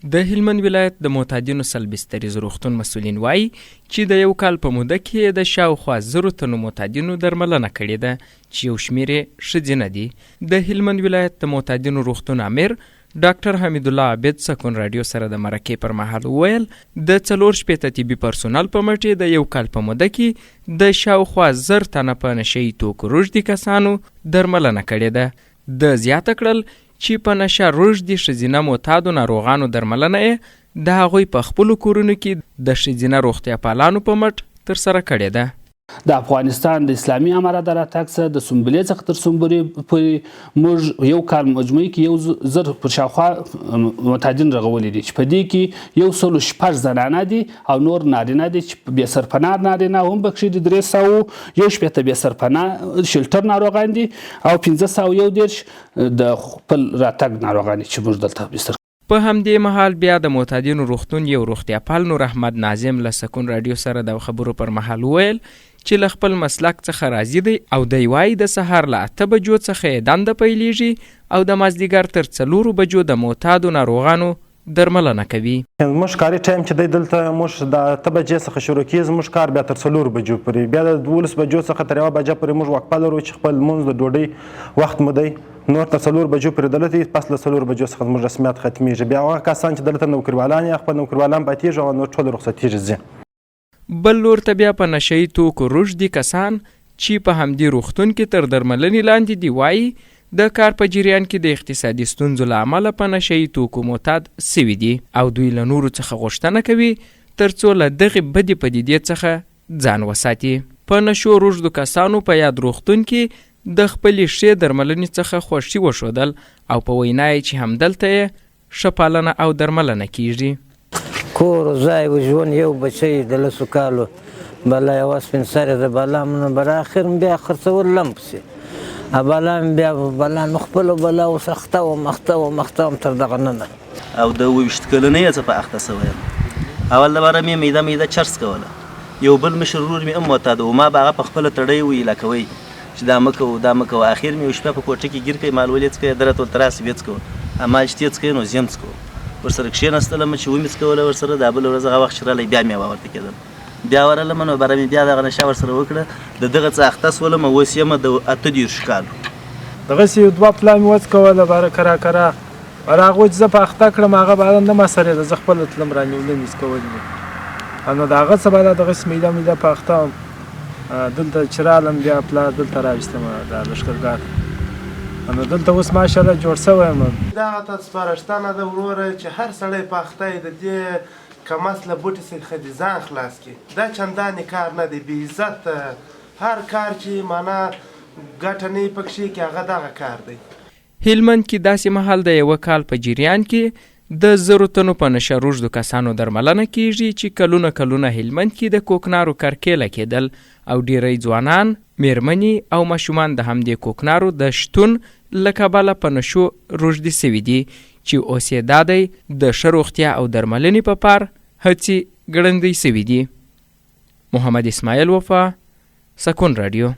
د هلمند ولایت د معتادینو سلبستریز روغتون مسؤلین وایي چې د یو کال په موده کې د شاوخوا 1000 تنو معتادینو درملنه کړې ده چې یو شمېر یې ښځینه دي. د هلمند ولایت د معتادینو روغتون امیر ډاکټر حمید الله عابد سکون راډیو سره د مرکې پر مهال وویل د 4 طبي پرسونل په مټ د یو کال په موده کې د شاوخوا 1000 تنه په نشهیي توکو روږدي کسانو درملنه کړې ده. د زیاته کړل چې په نشه روږدي ښځینه معتادو ناروغانو درملنه یې د هغوی په خپلو کورونو کې د ښځینه روغتیا پالانو په مټ ترسره کړې ده. د افغانستان د اسلامي امارت د راتګ څخه د سنبلې څخه تر سنبلې پورې موږ یو کال مجموعي کې 1000 پر شاوخوا معتادین رغولي دي چې په دې کې 106 زنانه دي او نور نارینه دي چې بې سرپناه نارینه هم پکښې دي 300 بې سرپناه شلټر ناروغان دي او 511 د خپل راتګ ناروغان چې موږ دلته بستر. په همدې مهال بیا د معتادینو روغتون یو روغتیا پال نور احمد ناظم له سکون راډیو سره د خبرو پر مهال وویل چې له خپل مسلک څخه راضي دی او دی وایي د سهار له 8 بجو څخه یې دنده پیلیږي او د مازدیګر تر 4 بجو د معتادو ناروغانو درملنه کوي. موږ کاري ټایم چې دی دلته موږ د 8 بجې څخه شروع کیږي، موږ کار بیا تر 4 بجو پورې، بیا د 12 بجو څخه تر 1 بجه پورې موږ وقفه لرو چې خپل لمونځ د ډوډۍ وخت مو دی، نور تر 4 بجو پورې دلته پس له 4 بجو څخه موږ رسمیات ختمیږي. بیا هغه کسان چې دلته نوکریوالان یا خپل نوکریوالان پاتېږي او نور ټول رخصتېږي ځي. بل لور ته بیا په نشهیي توکو روږدي کسان چې په همدې روغتون کې تر درملنې لاندې دي وایي د کار په جریان کې د اقتصادي ستونزو له امله په نشهیي توکو معتاد سوي دي او دوی له نورو څخه غوښتنه کوي تر څو له دغې بدې پدیدې څخه ځان وساتي. په نشو روږدو کسانو په یاد روغتون کې د خپلې ښې درملنې څخه خوښي وښودل او په وینا یې چې همدلته یې ښه پالنه او درملنه کیږي. کور ځای و ژوند یو بچی د 10 کالو بلا یوه سپین سرې د بلا مونه بر اخر بیا خرڅول لم پسې بلا بیا بلا مې خپلو بلا اوس اخته وم تر دغه ننه او د 20 کلنۍ څه په اخته سوی یم. اول دپاره مې میده چرس کوله، یو بل مشر ورور مې هم معتاد و، ما به هغه په خپله تړی ویله کوئ چې دا مه کوو. اخر مې یو شپه په کوټه کې ګیر کړئ، مال ولې څکوئ درته ورته راسې بیا څکوه، اما چې تی څکوئ نو زه هم څکوم. ورسره کښېنستلم چې ومې څکوله ورسره، دا بله ورځ هغه وخت چې راغلی بیا مې ورته کېدل، بیا ورغلم نو بره مې بیا دغه نشه ورسره وکړه، د دغه څه اخته سولم. اوس یم د 28 کالو. دغسې یو 2 پلا مې وڅکوله باره کرا ور هغه چې زه په اخته کړم هغه به نه ما سره ده، زه خپله تلم رانیولم یې څکول مې نو د هغه څه به دغسې میده په اخته وم. دلته چې رالم بیا پلا دلته راویستم د لښکرګاه نو دلته اوس ماشاءالله جوړ سوی یم. دغه ته سپارښتنه ده وروره چې هر سړی په اخته یې د دې کماس له بوټي څخه د ځان خلاص کړي. دا چندانې کار نه دی، بې عزت هر کار چې معنا ګټه نه یې پکښې کې هغه دغه کار دی. هلمند کې داسې مهال د یوه کال په جریان کې د 1000 تنو په نشه روږدو کسانو درملنه کیږي چې کلونه هلمند کې د کوکنارو کرکیله کېدل او ډیری ځوانان، میرمنې او ماشومان د همدې کوکنارو د شتون له کبله په نشو روږدي سوي دي چې اوس یې دا دی د ښه روغتیا او درملنې په پار هڅې ګړندۍ سوي دي. محمد اسماعیل وفا، سکون راډیو.